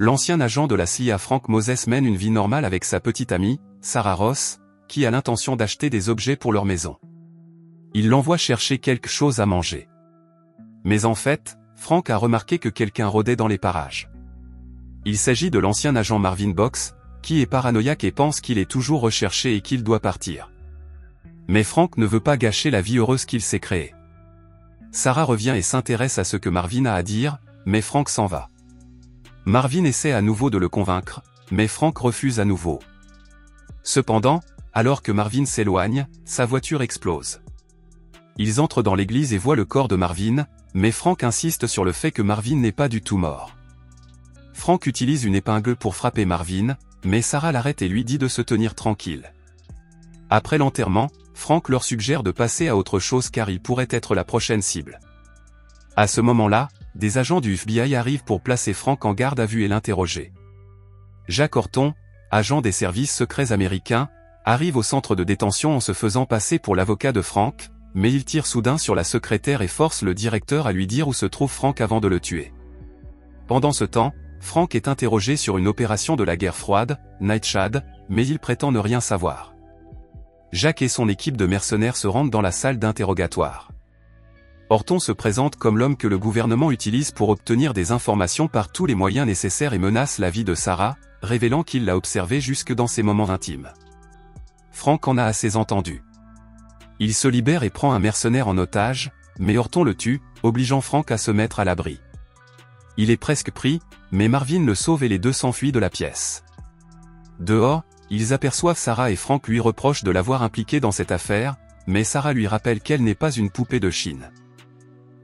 L'ancien agent de la CIA Frank Moses mène une vie normale avec sa petite amie, Sarah Ross, qui a l'intention d'acheter des objets pour leur maison. Il l'envoie chercher quelque chose à manger. Mais en fait, Frank a remarqué que quelqu'un rôdait dans les parages. Il s'agit de l'ancien agent Marvin Box, qui est paranoïaque et pense qu'il est toujours recherché et qu'il doit partir. Mais Frank ne veut pas gâcher la vie heureuse qu'il s'est créée. Sarah revient et s'intéresse à ce que Marvin a à dire, mais Frank s'en va. Marvin essaie à nouveau de le convaincre, mais Frank refuse à nouveau. Cependant, alors que Marvin s'éloigne, sa voiture explose. Ils entrent dans l'église et voient le corps de Marvin, mais Frank insiste sur le fait que Marvin n'est pas du tout mort. Frank utilise une épingle pour frapper Marvin, mais Sarah l'arrête et lui dit de se tenir tranquille. Après l'enterrement, Frank leur suggère de passer à autre chose car il pourrait être la prochaine cible. À ce moment-là, des agents du FBI arrivent pour placer Frank en garde à vue et l'interroger. Jack Horton, agent des services secrets américains, arrive au centre de détention en se faisant passer pour l'avocat de Frank, mais il tire soudain sur la secrétaire et force le directeur à lui dire où se trouve Frank avant de le tuer. Pendant ce temps, Frank est interrogé sur une opération de la guerre froide, Nightshade, mais il prétend ne rien savoir. Jack et son équipe de mercenaires se rendent dans la salle d'interrogatoire. Horton se présente comme l'homme que le gouvernement utilise pour obtenir des informations par tous les moyens nécessaires et menace la vie de Sarah, révélant qu'il l'a observée jusque dans ses moments intimes. Frank en a assez entendu. Il se libère et prend un mercenaire en otage, mais Horton le tue, obligeant Frank à se mettre à l'abri. Il est presque pris, mais Marvin le sauve et les deux s'enfuient de la pièce. Dehors, ils aperçoivent Sarah et Frank lui reprochent de l'avoir impliqué dans cette affaire, mais Sarah lui rappelle qu'elle n'est pas une poupée de Chine.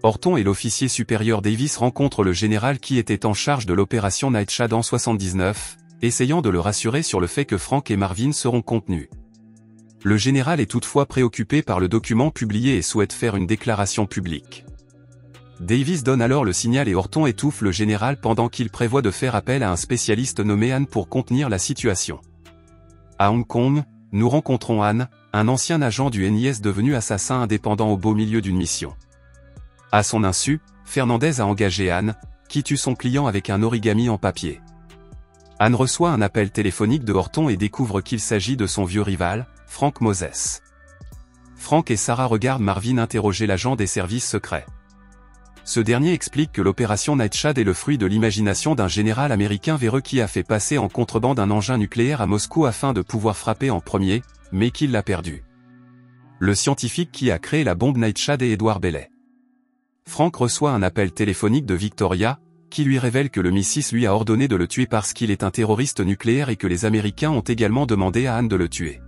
Horton et l'officier supérieur Davis rencontrent le général qui était en charge de l'opération Nightshade en 79, essayant de le rassurer sur le fait que Frank et Marvin seront contenus. Le général est toutefois préoccupé par le document publié et souhaite faire une déclaration publique. Davis donne alors le signal et Horton étouffe le général pendant qu'il prévoit de faire appel à un spécialiste nommé Anne pour contenir la situation. À Hong Kong, nous rencontrons Anne, un ancien agent du NIS devenu assassin indépendant au beau milieu d'une mission. À son insu, Fernandez a engagé Anne, qui tue son client avec un origami en papier. Anne reçoit un appel téléphonique de Horton et découvre qu'il s'agit de son vieux rival, Frank Moses. Frank et Sarah regardent Marvin interroger l'agent des services secrets. Ce dernier explique que l'opération Nightshade est le fruit de l'imagination d'un général américain véreux qui a fait passer en contrebande un engin nucléaire à Moscou afin de pouvoir frapper en premier, mais qu'il l'a perdu. Le scientifique qui a créé la bombe Nightshade est Edward Bellet. Frank reçoit un appel téléphonique de Victoria, qui lui révèle que le Missis lui a ordonné de le tuer parce qu'il est un terroriste nucléaire et que les Américains ont également demandé à Anne de le tuer.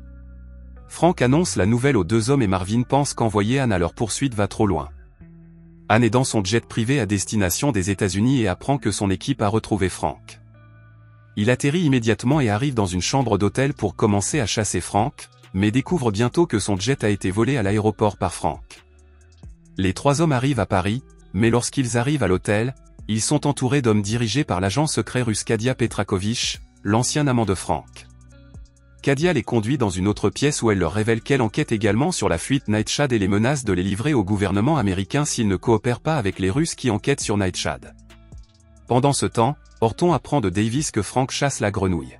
Frank annonce la nouvelle aux deux hommes et Marvin pense qu'envoyer Anne à leur poursuite va trop loin. Anne est dans son jet privé à destination des États-Unis et apprend que son équipe a retrouvé Frank. Il atterrit immédiatement et arrive dans une chambre d'hôtel pour commencer à chasser Frank, mais découvre bientôt que son jet a été volé à l'aéroport par Frank. Les trois hommes arrivent à Paris, mais lorsqu'ils arrivent à l'hôtel, ils sont entourés d'hommes dirigés par l'agent secret russe Kadia Petrakovich, l'ancien amant de Frank. Kadia les conduit dans une autre pièce où elle leur révèle qu'elle enquête également sur la fuite Nightshade et les menace de les livrer au gouvernement américain s'ils ne coopèrent pas avec les Russes qui enquêtent sur Nightshade. Pendant ce temps, Horton apprend de Davis que Frank chasse la grenouille.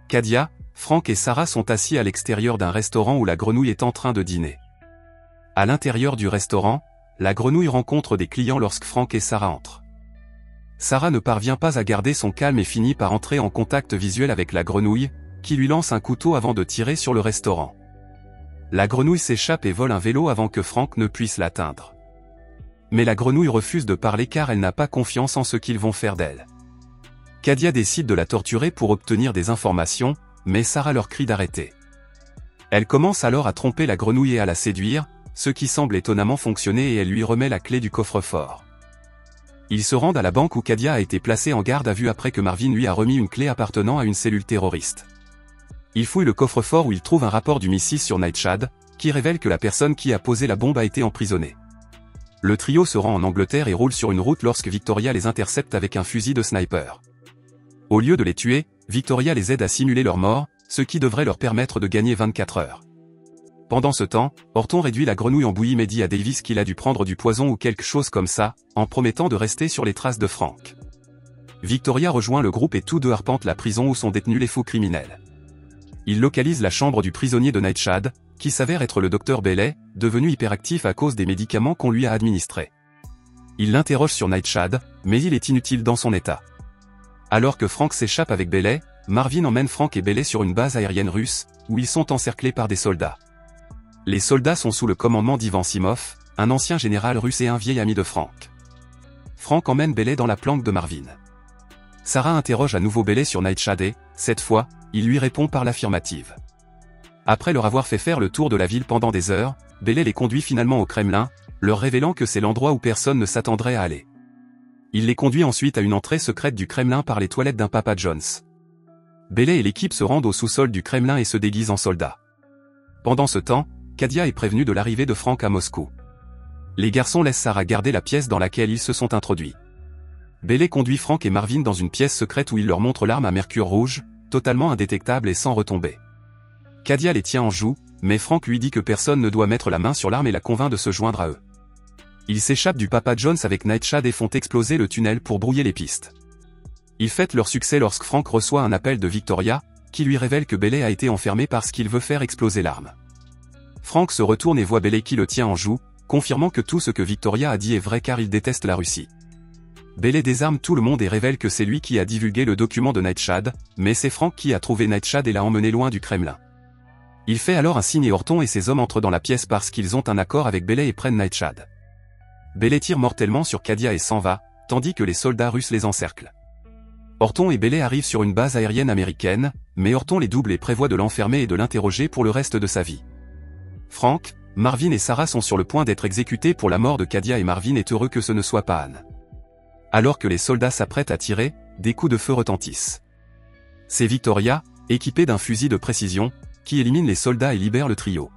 Kadia, Frank et Sarah sont assis à l'extérieur d'un restaurant où la grenouille est en train de dîner. À l'intérieur du restaurant, la grenouille rencontre des clients lorsque Frank et Sarah entrent. Sarah ne parvient pas à garder son calme et finit par entrer en contact visuel avec la grenouille, qui lui lance un couteau avant de tirer sur le restaurant. La grenouille s'échappe et vole un vélo avant que Frank ne puisse l'atteindre. Mais la grenouille refuse de parler car elle n'a pas confiance en ce qu'ils vont faire d'elle. Kadia décide de la torturer pour obtenir des informations, mais Sarah leur crie d'arrêter. Elle commence alors à tromper la grenouille et à la séduire, ce qui semble étonnamment fonctionner et elle lui remet la clé du coffre-fort. Ils se rendent à la banque où Kadia a été placée en garde à vue après que Marvin lui a remis une clé appartenant à une cellule terroriste. Ils fouillent le coffre-fort où ils trouvent un rapport du Missis sur Nightshade, qui révèle que la personne qui a posé la bombe a été emprisonnée. Le trio se rend en Angleterre et roule sur une route lorsque Victoria les intercepte avec un fusil de sniper. Au lieu de les tuer, Victoria les aide à simuler leur mort, ce qui devrait leur permettre de gagner 24 heures. Pendant ce temps, Horton réduit la grenouille en bouillie mais dit à Davis qu'il a dû prendre du poison ou quelque chose comme ça, en promettant de rester sur les traces de Frank. Victoria rejoint le groupe et tous deux arpentent la prison où sont détenus les faux criminels. Ils localisent la chambre du prisonnier de Nightshade, qui s'avère être le docteur Bailey, devenu hyperactif à cause des médicaments qu'on lui a administrés. Ils l'interrogent sur Nightshade, mais il est inutile dans son état. Alors que Frank s'échappe avec Bailey, Marvin emmène Frank et Bailey sur une base aérienne russe, où ils sont encerclés par des soldats. Les soldats sont sous le commandement d'Ivan Simov, un ancien général russe et un vieil ami de Frank. Frank emmène Bailey dans la planque de Marvin. Sarah interroge à nouveau Bailey sur Nightshade et, cette fois, il lui répond par l'affirmative. Après leur avoir fait faire le tour de la ville pendant des heures, Bailey les conduit finalement au Kremlin, leur révélant que c'est l'endroit où personne ne s'attendrait à aller. Il les conduit ensuite à une entrée secrète du Kremlin par les toilettes d'un Papa John's. Bailey et l'équipe se rendent au sous-sol du Kremlin et se déguisent en soldats. Pendant ce temps, Kadia est prévenue de l'arrivée de Frank à Moscou. Les garçons laissent Sarah garder la pièce dans laquelle ils se sont introduits. Bailey conduit Frank et Marvin dans une pièce secrète où il leur montre l'arme à mercure rouge, totalement indétectable et sans retomber. Kadia les tient en joue, mais Frank lui dit que personne ne doit mettre la main sur l'arme et la convainc de se joindre à eux. Ils s'échappent du Papa John's avec Nightshade et font exploser le tunnel pour brouiller les pistes. Ils fêtent leur succès lorsque Frank reçoit un appel de Victoria, qui lui révèle que Bailey a été enfermé parce qu'il veut faire exploser l'arme. Frank se retourne et voit Bailey qui le tient en joue, confirmant que tout ce que Victoria a dit est vrai car il déteste la Russie. Bailey désarme tout le monde et révèle que c'est lui qui a divulgué le document de Nightshade, mais c'est Frank qui a trouvé Nightshade et l'a emmené loin du Kremlin. Il fait alors un signe et Horton et ses hommes entrent dans la pièce parce qu'ils ont un accord avec Bailey et prennent Nightshade. Bailey tire mortellement sur Kadia et s'en va, tandis que les soldats russes les encerclent. Horton et Bailey arrivent sur une base aérienne américaine, mais Horton les double et prévoit de l'enfermer et de l'interroger pour le reste de sa vie. Frank, Marvin et Sarah sont sur le point d'être exécutés pour la mort de Kadia et Marvin est heureux que ce ne soit pas Anne. Alors que les soldats s'apprêtent à tirer, des coups de feu retentissent. C'est Victoria, équipée d'un fusil de précision, qui élimine les soldats et libère le trio.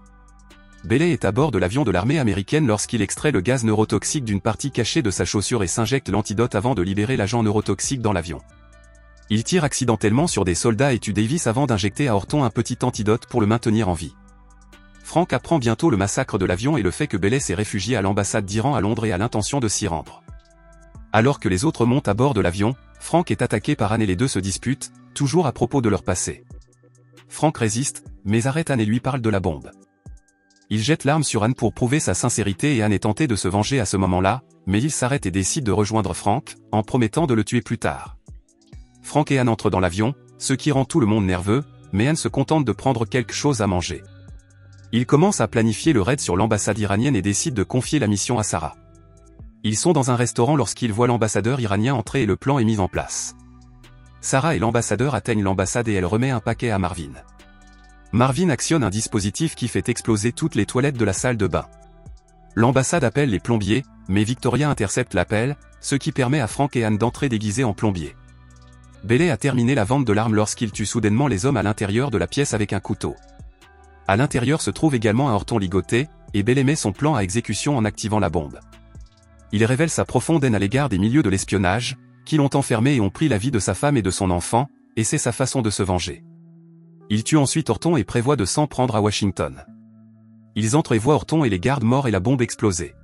Bailey est à bord de l'avion de l'armée américaine lorsqu'il extrait le gaz neurotoxique d'une partie cachée de sa chaussure et s'injecte l'antidote avant de libérer l'agent neurotoxique dans l'avion. Il tire accidentellement sur des soldats et tue Davis avant d'injecter à Horton un petit antidote pour le maintenir en vie. Frank apprend bientôt le massacre de l'avion et le fait que Bailey s'est réfugié à l'ambassade d'Iran à Londres et a l'intention de s'y rendre. Alors que les autres montent à bord de l'avion, Frank est attaqué par Anne et les deux se disputent, toujours à propos de leur passé. Frank résiste, mais arrête Anne et lui parle de la bombe. Il jette l'arme sur Anne pour prouver sa sincérité et Anne est tentée de se venger à ce moment-là, mais il s'arrête et décide de rejoindre Frank, en promettant de le tuer plus tard. Frank et Anne entrent dans l'avion, ce qui rend tout le monde nerveux, mais Anne se contente de prendre quelque chose à manger. Il commence à planifier le raid sur l'ambassade iranienne et décide de confier la mission à Sarah. Ils sont dans un restaurant lorsqu'ils voient l'ambassadeur iranien entrer et le plan est mis en place. Sarah et l'ambassadeur atteignent l'ambassade et elle remet un paquet à Marvin. Marvin actionne un dispositif qui fait exploser toutes les toilettes de la salle de bain. L'ambassade appelle les plombiers, mais Victoria intercepte l'appel, ce qui permet à Frank et Anne d'entrer déguisés en plombiers. Bailey a terminé la vente de l'arme lorsqu'il tue soudainement les hommes à l'intérieur de la pièce avec un couteau. À l'intérieur se trouve également un Horton ligoté, et Bailey met son plan à exécution en activant la bombe. Il révèle sa profonde haine à l'égard des milieux de l'espionnage, qui l'ont enfermé et ont pris la vie de sa femme et de son enfant, et c'est sa façon de se venger. Il tue ensuite Horton et prévoit de s'en prendre à Washington. Ils entrent et voient Horton et les gardes morts et la bombe exploser.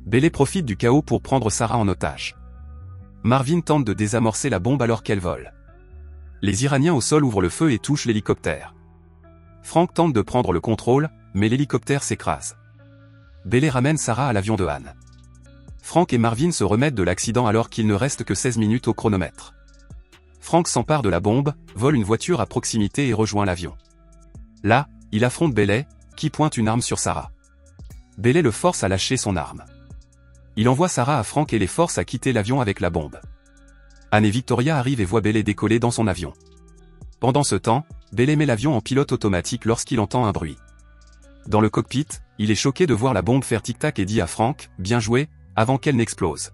Bailey profite du chaos pour prendre Sarah en otage. Marvin tente de désamorcer la bombe alors qu'elle vole. Les Iraniens au sol ouvrent le feu et touchent l'hélicoptère. Frank tente de prendre le contrôle, mais l'hélicoptère s'écrase. Bailey ramène Sarah à l'avion de Anne. Frank et Marvin se remettent de l'accident alors qu'il ne reste que 16 minutes au chronomètre. Frank s'empare de la bombe, vole une voiture à proximité et rejoint l'avion. Là, il affronte Bailey, qui pointe une arme sur Sarah. Bailey le force à lâcher son arme. Il envoie Sarah à Frank et les force à quitter l'avion avec la bombe. Anne et Victoria arrivent et voient Bailey décoller dans son avion. Pendant ce temps, Bailey met l'avion en pilote automatique lorsqu'il entend un bruit. Dans le cockpit, il est choqué de voir la bombe faire tic-tac et dit à Frank, « Bien joué », avant qu'elle n'explose.